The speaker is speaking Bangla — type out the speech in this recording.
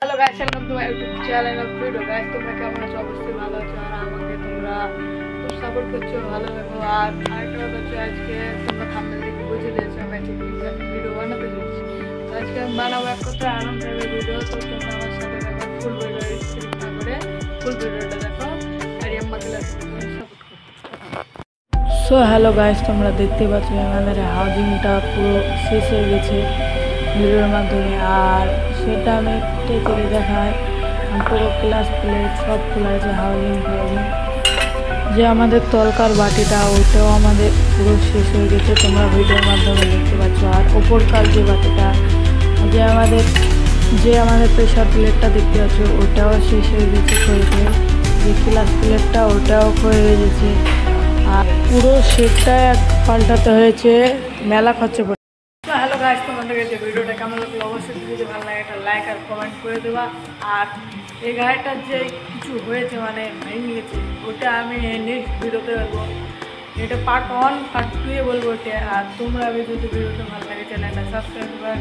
Hello guys, welcome to my YouTube channel of video. Guys, তোমরা কেমন আছো? অবশ্যই ভালো আছো আর আমাকে তোমরা খুব সাপোর্ট করছো, ভালো থাকো। আর আরেকটা কথা হচ্ছে, আজকে তোমরা থাম্বনেল দেখে বুঝে দিয়েছো আমি ঠিক ভিডিও বানাতে চলছি। তো আজকে আমি বানাবো এক কথা আরাম টাইপের ভিডিও। তো তোমরা আমার সাথে থাকো, ফুল ভিডিও স্ক্রিপ্ট না করে ফুল ভিডিওটা দেখো আর আমাকে সাপোর্ট করো। সো হ্যালো গাইস, তোমরা দেখতে পাচ্ছ আমাদের হাউজিংটা পুরো শেষ হয়ে গেছে ভিডিওর মাধ্যমে। আর সেটা আমি থেকে দেখাই পুরো ক্লাস প্লেট সব খোলা আছে। হাউজিং যে আমাদের তলকার বাটিটা ওইটাও আমাদের পুরো শেষ হয়ে গেছে, তোমরা ভিডিওর মাধ্যমে দেখতে পাচ্ছ। আর ওপরকার যে বাটিটা যে আমাদের প্রেশার প্লেটটা দেখতে পাচ্ছ ওটাও শেষ হয়ে গেছে ক্ষয়ে। যে ক্লাস প্লেটটা ওটাও ক্ষয়ে হয়ে গেছে। আর পুরো সেটটা পাল্টাতে হয়েছে, মেলা খরচা পড়ে। তো হ্যালো গাইস, তোমাদেরকে যে ভিডিওটা কেমন লাগলো অবশ্যই যদি ভালো লাগে একটা লাইক আর কমেন্ট করে দেবা। আর এই গাড়িটার যে কিছু হয়েছে মানে ভেঙে গেছে ওটা আমি নেক্সট ভিডিওতে বলবো। এটা পার্ট 1 পার্ট 2 বলবো ওটা। আর তোমরা যদি ভিডিওটা ভালো লাগে চ্যানেলটা সাবস্ক্রাইব করা।